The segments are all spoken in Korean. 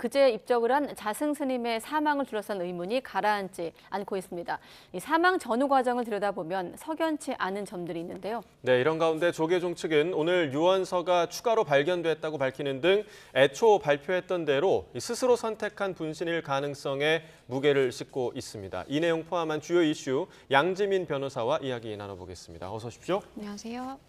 그제 입적을 한 자승 스님의 사망을 둘러싼 의문이 가라앉지 않고 있습니다. 이 사망 전후 과정을 들여다보면 석연치 않은 점들이 있는데요. 네, 이런 가운데 조계종 측은 오늘 유언서가 추가로 발견됐다고 밝히는 등 애초 발표했던 대로 스스로 선택한 분신일 가능성에 무게를 싣고 있습니다. 이 내용 포함한 주요 이슈 양지민 변호사와 이야기 나눠보겠습니다. 어서 오십시오. 안녕하세요.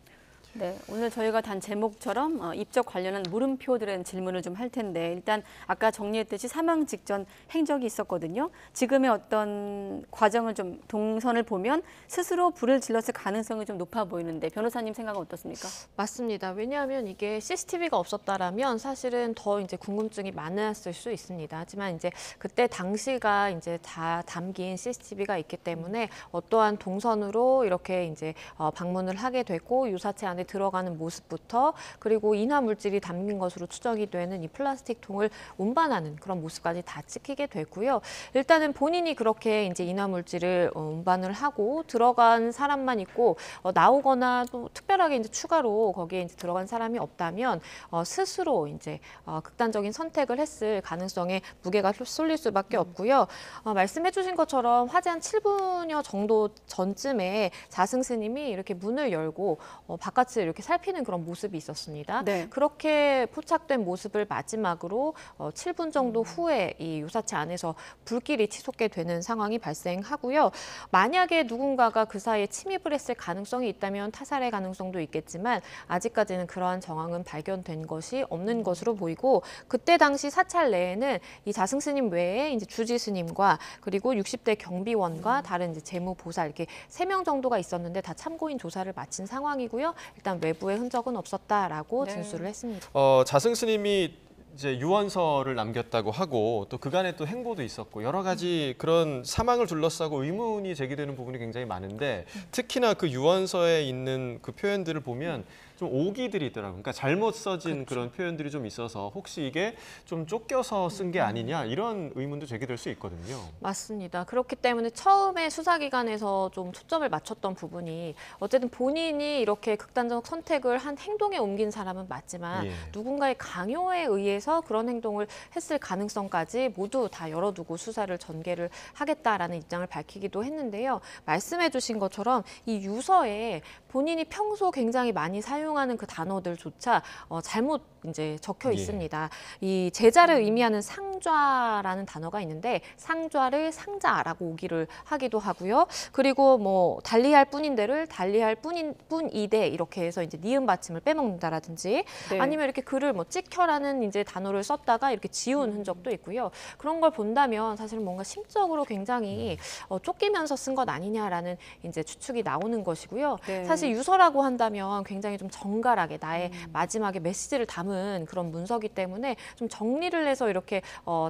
네, 오늘 저희가 단 제목처럼 입적 관련한 물음표들은 질문을 좀 할 텐데 일단 아까 정리했듯이 사망 직전 행적이 있었거든요. 지금의 어떤 과정을 좀 동선을 보면 스스로 불을 질렀을 가능성이 좀 높아 보이는데 변호사님 생각은 어떻습니까? 맞습니다. 왜냐하면 이게 CCTV가 없었다라면 사실은 더 이제 궁금증이 많았을 수 있습니다. 하지만 이제 그때 당시가 이제 다 담긴 CCTV가 있기 때문에 어떠한 동선으로 이렇게 이제 방문을 하게 됐고 유사체 안에 들어가는 모습부터 그리고 인화 물질이 담긴 것으로 추정이 되는 이 플라스틱 통을 운반하는 그런 모습까지 다 찍히게 됐고요. 일단은 본인이 그렇게 이제 인화 물질을 운반을 하고 들어간 사람만 있고 나오거나 또 특별하게 이제 추가로 거기에 이제 들어간 사람이 없다면 스스로 이제 극단적인 선택을 했을 가능성에 무게가 쏠릴 수밖에 없고요. 말씀해주신 것처럼 화재 한 7분여 정도 전쯤에 자승 스님이 이렇게 문을 열고 바깥을 이렇게 살피는 그런 모습이 있었습니다. 네. 그렇게 포착된 모습을 마지막으로 7분 정도 후에 이 유사체 안에서 불길이 치솟게 되는 상황이 발생하고요. 만약에 누군가가 그 사이에 침입을 했을 가능성이 있다면 타살의 가능성도 있겠지만 아직까지는 그러한 정황은 발견된 것이 없는 것으로 보이고 그때 당시 사찰 내에는 이 자승 스님 외에 이제 주지 스님과 그리고 60대 경비원과 다른 이제 재무보살 이렇게 3명 정도가 있었는데 다 참고인 조사를 마친 상황이고요. 일단 외부의 흔적은 없었다라고 네. 진술을 했습니다. 자승 스님이 이제 유언서를 남겼다고 하고 또 그간에 또 행보도 있었고 여러 가지 그런 사망을 둘러싸고 의문이 제기되는 부분이 굉장히 많은데 특히나 그 유언서에 있는 그 표현들을 보면 좀 오기들이 있더라고요. 그러니까 잘못 써진 그런 표현들이 좀 있어서 혹시 이게 좀 쫓겨서 쓴 게 아니냐 이런 의문도 제기될 수 있거든요. 맞습니다. 그렇기 때문에 처음에 수사기관에서 좀 초점을 맞췄던 부분이 어쨌든 본인이 이렇게 극단적 선택을 한 행동에 옮긴 사람은 맞지만 누군가의 강요에 의해서 그런 행동을 했을 가능성까지 모두 다 열어두고 수사를 전개를 하겠다라는 입장을 밝히기도 했는데요. 말씀해 주신 것처럼 이 유서에 본인이 평소 굉장히 많이 사용하는 그 단어들조차 잘못 이제 적혀 있습니다. 이 제자를 의미하는 상좌라는 단어가 있는데 상좌를 상자라고 오기를 하기도 하고요. 그리고 뭐 달리할 뿐인데를 달리할 뿐이대 이렇게 해서 이제 니은 받침을 빼먹는다라든지 네. 아니면 이렇게 글을 뭐 찍혀라는 이제 단어를 썼다가 이렇게 지운 흔적도 있고요. 그런 걸 본다면 사실 뭔가 심적으로 굉장히 쫓기면서 쓴 것 아니냐라는 이제 추측이 나오는 것이고요. 네. 사실 유서라고 한다면 굉장히 좀 정갈하게 나의 마지막에 메시지를 담은 그런 문서기 때문에 좀 정리를 해서 이렇게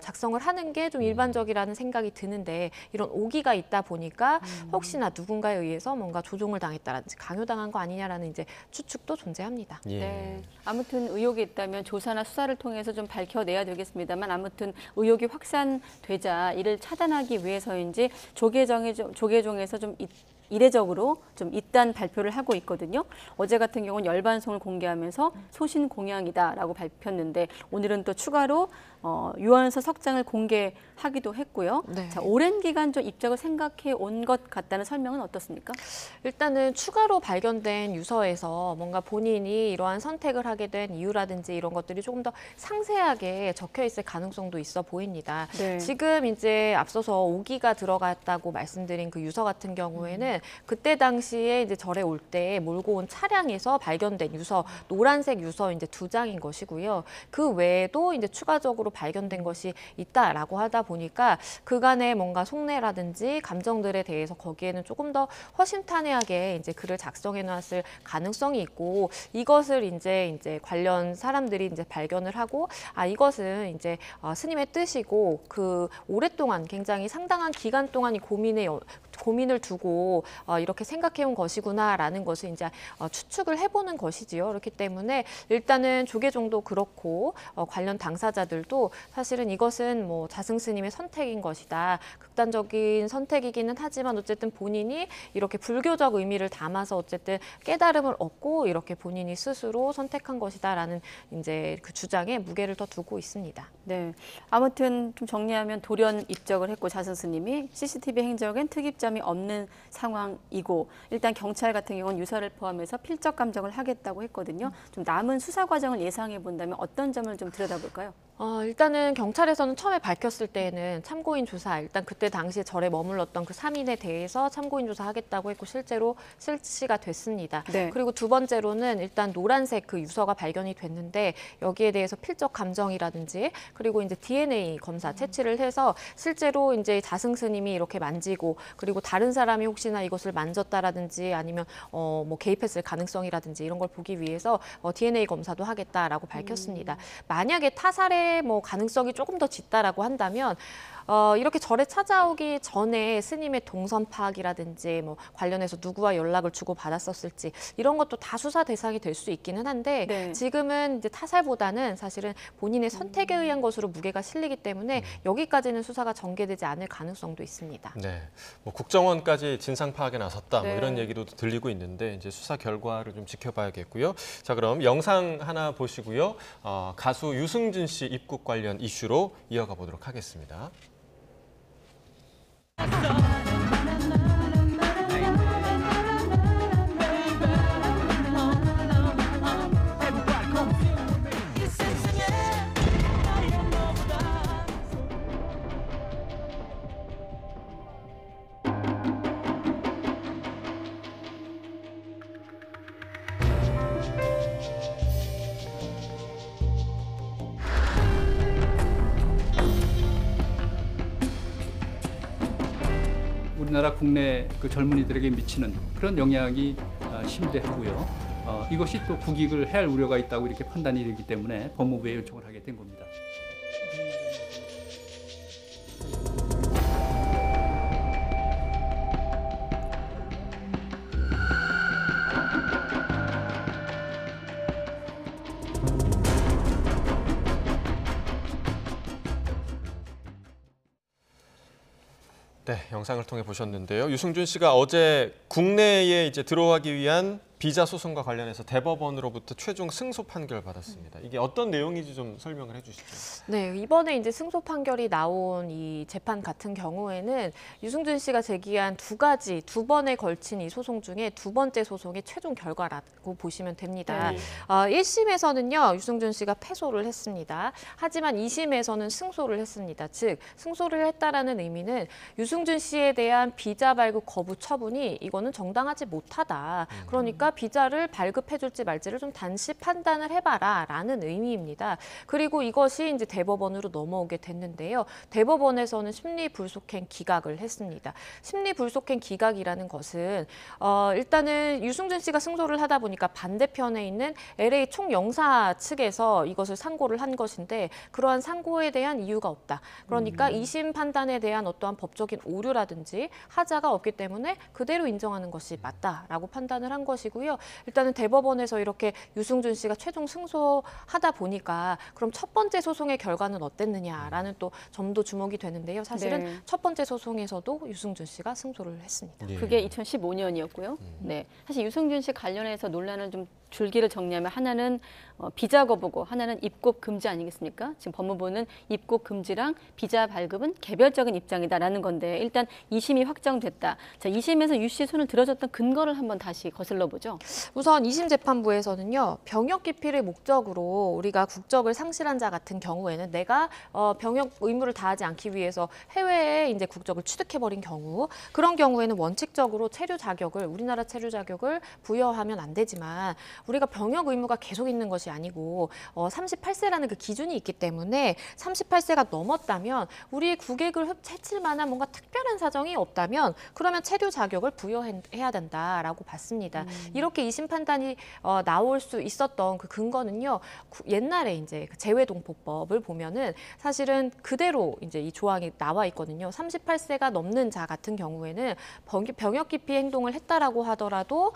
작성을 하는 게 좀 일반적이라는 생각이 드는데 이런 오기가 있다 보니까 혹시나 누군가에 의해서 뭔가 조종을 당했다라든지 강요당한 거 아니냐라는 이제 추측도 존재합니다. 네. 아무튼 의혹이 있다면 조사나 수사를 통해서 좀 밝혀내야 되겠습니다만 아무튼 의혹이 확산되자 이를 차단하기 위해서인지 조계종에서 좀 이례적으로 좀 이딴 발표를 하고 있거든요. 어제 같은 경우는 열반송을 공개하면서 소신 공양이다라고 밝혔는데 오늘은 또 추가로 유언서 석장을 공개하기도 했고요. 네. 자, 오랜 기간 좀 입적을 생각해 온 것 같다는 설명은 어떻습니까? 일단은 추가로 발견된 유서에서 뭔가 본인이 이러한 선택을 하게 된 이유라든지 이런 것들이 조금 더 상세하게 적혀 있을 가능성도 있어 보입니다. 네. 지금 이제 앞서서 오기가 들어갔다고 말씀드린 그 유서 같은 경우에는 그때 당시에 이제 절에 올 때 몰고 온 차량에서 발견된 유서, 노란색 유서 이제 2장인 것이고요. 그 외에도 이제 추가적으로 발견된 것이 있다라고 하다 보니까 그간의 뭔가 속내라든지 감정들에 대해서 거기에는 조금 더 허심탄회하게 이제 글을 작성해 놨을 가능성이 있고 이것을 이제 관련 사람들이 이제 발견을 하고 이것은 이제 스님의 뜻이고 그 오랫동안 굉장히 상당한 기간 동안 이 고민의 고민을 두고 이렇게 생각해온 것이구나라는 것을 이제 추측을 해보는 것이지요. 그렇기 때문에 일단은 조계종도 그렇고 관련 당사자들도 사실은 이것은 뭐 자승 스님의 선택인 것이다. 극단적인 선택이기는 하지만 어쨌든 본인이 이렇게 불교적 의미를 담아서 어쨌든 깨달음을 얻고 이렇게 본인이 스스로 선택한 것이다라는 이제 그 주장에 무게를 더 두고 있습니다. 네, 아무튼 좀 정리하면 돌연 입적을 했고 자승 스님이 CCTV 행적엔 특이점이 없는 상황이고 일단 경찰 같은 경우는 유서를 포함해서 필적 감정을 하겠다고 했거든요. 좀 남은 수사 과정을 예상해 본다면 어떤 점을 좀 들여다볼까요? 일단은 경찰에서는 처음에 밝혔을 때에는 참고인 조사, 일단 그때 당시에 절에 머물렀던 그 3인에 대해서 참고인 조사하겠다고 했고 실제로 실시가 됐습니다. 네. 그리고 두 번째로는 일단 노란색 그 유서가 발견이 됐는데 여기에 대해서 필적 감정이라든지 그리고 이제 DNA 검사 채취를 해서 실제로 이제 자승 스님이 이렇게 만지고 그리고 다른 사람이 혹시나 이것을 만졌다라든지 아니면 뭐 개입했을 가능성이라든지 이런 걸 보기 위해서 DNA 검사도 하겠다라고 밝혔습니다. 만약에 타살의 뭐 가능성이 조금 더 짙다라고 한다면 이렇게 절에 찾아오기 전에 스님의 동선 파악이라든지 뭐 관련해서 누구와 연락을 주고 받았었을지 이런 것도 다 수사 대상이 될 수 있기는 한데 네. 지금은 이제 타살보다는 사실은 본인의 선택에 의한 것으로 무게가 실리기 때문에 여기까지는 수사가 전개되지 않을 가능성도 있습니다. 네, 뭐 국정원까지 진상 파악에 나섰다 뭐 네. 이런 얘기도 들리고 있는데 이제 수사 결과를 좀 지켜봐야겠고요. 자, 그럼 영상 하나 보시고요. 가수 유승준 씨 입국 관련 이슈로 이어가 보도록 하겠습니다. 우리나라 국내 그 젊은이들에게 미치는 그런 영향이 심대하고요. 이것이 또 국익을 해할 우려가 있다고 이렇게 판단이 되기 때문에 법무부에 요청을 하게 된 겁니다. 네, 영상을 통해 보셨는데요. 유승준 씨가 어제 국내에 이제 들어가기 위한 비자 소송과 관련해서 대법원으로부터 최종 승소 판결을 받았습니다. 이게 어떤 내용인지 좀 설명을 해주시죠. 네, 이번에 이제 승소 판결이 나온 이 재판 같은 경우에는 유승준 씨가 제기한 두 번에 걸친 이 소송 중에 두 번째 소송의 최종 결과라고 보시면 됩니다. 네. 1심에서는요, 유승준 씨가 패소를 했습니다. 하지만 2심에서는 승소를 했습니다. 즉, 승소를 했다라는 의미는 유승준 씨에 대한 비자 발급 거부 처분이 이거는 정당하지 못하다. 그러니까 비자를 발급해줄지 말지를 좀 단시 판단을 해봐라라는 의미입니다. 그리고 이것이 이제 대법원으로 넘어오게 됐는데요. 대법원에서는 심리불속행 기각을 했습니다. 심리불속행 기각이라는 것은 일단은 유승준 씨가 승소를 하다 보니까 반대편에 있는 LA 총영사 측에서 이것을 상고를 한 것인데 그러한 상고에 대한 이유가 없다. 그러니까 2심 판단에 대한 어떠한 법적인 오류라든지 하자가 없기 때문에 그대로 인정하는 것이 맞다라고 판단을 한 것이고요. 일단은 대법원에서 이렇게 유승준 씨가 최종 승소하다 보니까 그럼 첫 번째 소송의 결과는 어땠느냐라는 또 점도 주목이 되는데요. 사실은 네. 첫 번째 소송에서도 유승준 씨가 승소를 했습니다. 예. 그게 2015년이었고요. 네, 사실 유승준 씨 관련해서 논란을 좀 줄기를 정리하면 하나는 비자 거부고 하나는 입국 금지 아니겠습니까? 지금 법무부는 입국 금지랑 비자 발급은 개별적인 입장이다라는 건데 일단 2심이 확정됐다. 자, 2심에서 유 씨의 손을 들어줬던 근거를 한번 다시 거슬러 보죠. 우선 2심 재판부에서는요. 병역 기피를 목적으로 우리가 국적을 상실한 자 같은 경우에는 내가 병역 의무를 다하지 않기 위해서 해외에 이제 국적을 취득해버린 경우 그런 경우에는 원칙적으로 체류 자격을 우리나라 체류 자격을 부여하면 안 되지만 우리가 병역 의무가 계속 있는 것이 아니고 38세라는 그 기준이 있기 때문에 38세가 넘었다면 우리 국익을 해칠 만한 뭔가 특별한 사정이 없다면 그러면 체류 자격을 부여해야 된다라고 봤습니다. 이렇게 2심 판단이 나올 수 있었던 그 근거는요. 옛날에 이제 그 재외동포법을 보면은 사실은 그대로 이제 이 조항이 나와 있거든요. 38세가 넘는 자 같은 경우에는 병역 기피 행동을 했다라고 하더라도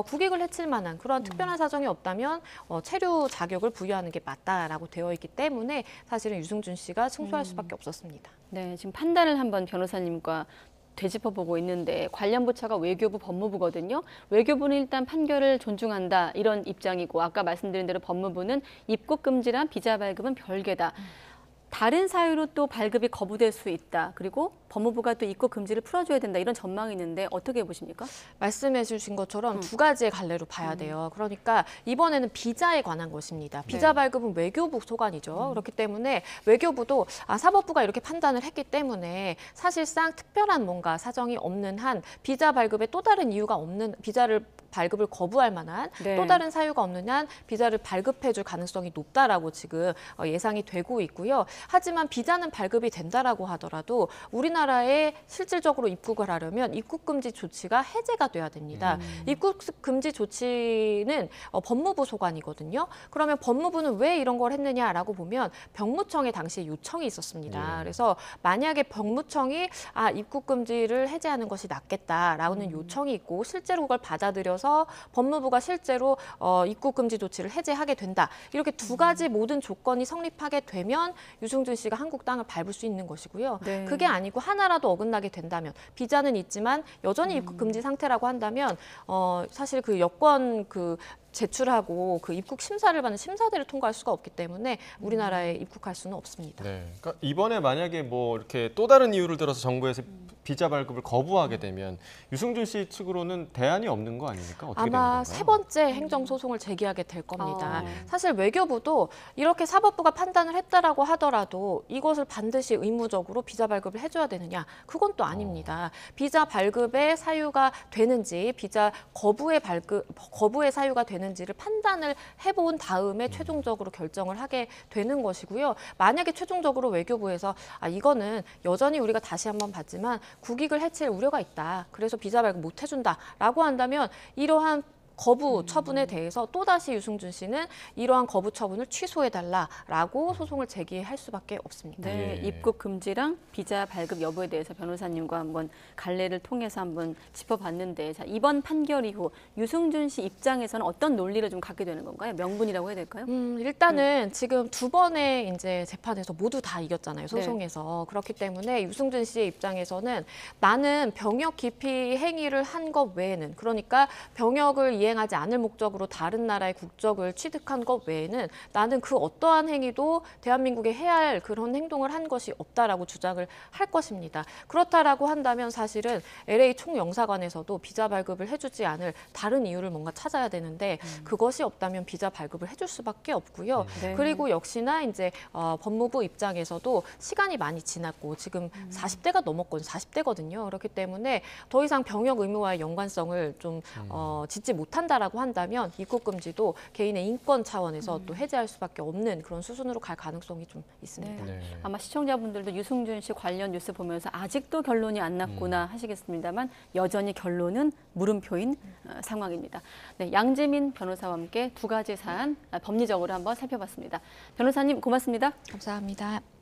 국익을 해칠 만한 그런 특별한 사정이 없다면 체류 자격을 부여하는 게 맞다라고 되어 있기 때문에 사실은 유승준 씨가 승소할 수밖에 없었습니다. 네, 지금 판단을 한번 변호사님과 되짚어보고 있는데 관련 부처가 외교부, 법무부거든요. 외교부는 일단 판결을 존중한다 이런 입장이고 아까 말씀드린 대로 법무부는 입국 금지란 비자 발급은 별개다. 다른 사유로 또 발급이 거부될 수 있다. 그리고 법무부가 또 입국 금지를 풀어줘야 된다. 이런 전망이 있는데 어떻게 보십니까? 말씀해 주신 것처럼 두 가지의 갈래로 봐야 돼요. 그러니까 이번에는 비자에 관한 것입니다. 비자 네. 발급은 외교부 소관이죠. 그렇기 때문에 외교부도 사법부가 이렇게 판단을 했기 때문에 사실상 특별한 뭔가 사정이 없는 한 비자 발급에 또 다른 이유가 없는 비자를 발급을 거부할 만한 네. 또 다른 사유가 없는 한 비자를 발급해 줄 가능성이 높다라고 지금 예상이 되고 있고요. 하지만 비자는 발급이 된다라고 하더라도 우리나라에 실질적으로 입국을 하려면 입국 금지 조치가 해제가 돼야 됩니다. 입국 금지 조치는 법무부 소관이거든요. 그러면 법무부는 왜 이런 걸 했느냐라고 보면 병무청에 당시에 요청이 있었습니다. 그래서 만약에 병무청이 입국 금지를 해제하는 것이 낫겠다라는 요청이 있고 실제로 그걸 받아들여서 법무부가 실제로 입국 금지 조치를 해제하게 된다. 이렇게 두 가지 모든 조건이 성립하게 되면 유승준 씨가 한국 땅을 밟을 수 있는 것이고요. 네. 그게 아니고 하나라도 어긋나게 된다면 비자는 있지만 여전히 입국 금지 상태라고 한다면 사실 그 여권 제출하고 그 입국 심사를 받는 심사대를 통과할 수가 없기 때문에 우리나라에 입국할 수는 없습니다. 네. 그러니까 이번에 만약에 뭐 이렇게 또 다른 이유를 들어서 정부에서 비자 발급을 거부하게 되면 유승준 씨 측으로는 대안이 없는 거 아닙니까? 어떻게 되는 건가요? 아마 세 번째 행정소송을 제기하게 될 겁니다. 어. 사실 외교부도 이렇게 사법부가 판단을 했다라고 하더라도 이것을 반드시 의무적으로 비자 발급을 해줘야 되느냐? 그건 또 아닙니다. 비자 발급의 사유가 되는지, 비자 거부의 사유가 되는지를 판단을 해본 다음에 최종적으로 결정을 하게 되는 것이고요. 만약에 최종적으로 외교부에서 이거는 여전히 우리가 다시 한번 봤지만 국익을 해칠 우려가 있다. 그래서 비자 발급 못 해준다라고 한다면 이러한 거부 처분에 대해서 또다시 유승준 씨는 이러한 거부 처분을 취소해달라라고 소송을 제기할 수밖에 없습니다. 네, 예. 입국 금지랑 비자 발급 여부에 대해서 변호사님과 한번 갈래를 통해서 한번 짚어봤는데 자, 이번 판결 이후 유승준 씨 입장에서는 어떤 논리를 좀 갖게 되는 건가요? 명분이라고 해야 될까요? 일단은 지금 두 번의 이제 재판에서 모두 다 이겼잖아요, 소송에서. 그렇기 때문에 유승준 씨의 입장에서는 나는 병역 기피 행위를 한 것 외에는, 그러니까 병역을 이행하지 않을 목적으로 다른 나라의 국적을 취득한 것 외에는 나는 그 어떠한 행위도 대한민국에 해야 할 그런 행동을 한 것이 없다라고 주장을 할 것입니다. 그렇다라고 한다면 사실은 LA 총영사관에서도 비자 발급을 해주지 않을 다른 이유를 뭔가 찾아야 되는데 그것이 없다면 비자 발급을 해줄 수밖에 없고요. 네. 그리고 역시나 이제 법무부 입장에서도 시간이 많이 지났고 지금 40대가 넘었거든요. 40대거든요. 그렇기 때문에 더 이상 병역 의무와의 연관성을 좀 짓지 못한다라고 한다면 입국 금지도 개인의 인권 차원에서 또 해제할 수밖에 없는 그런 수순으로 갈 가능성이 좀 있습니다. 네. 아마 시청자분들도 유승준 씨 관련 뉴스 보면서 아직도 결론이 안 났구나 하시겠습니다만 여전히 결론은 물음표인 상황입니다. 네, 양재민 변호사와 함께 두 가지 사안 법리적으로 한번 살펴봤습니다. 변호사님 고맙습니다. 감사합니다.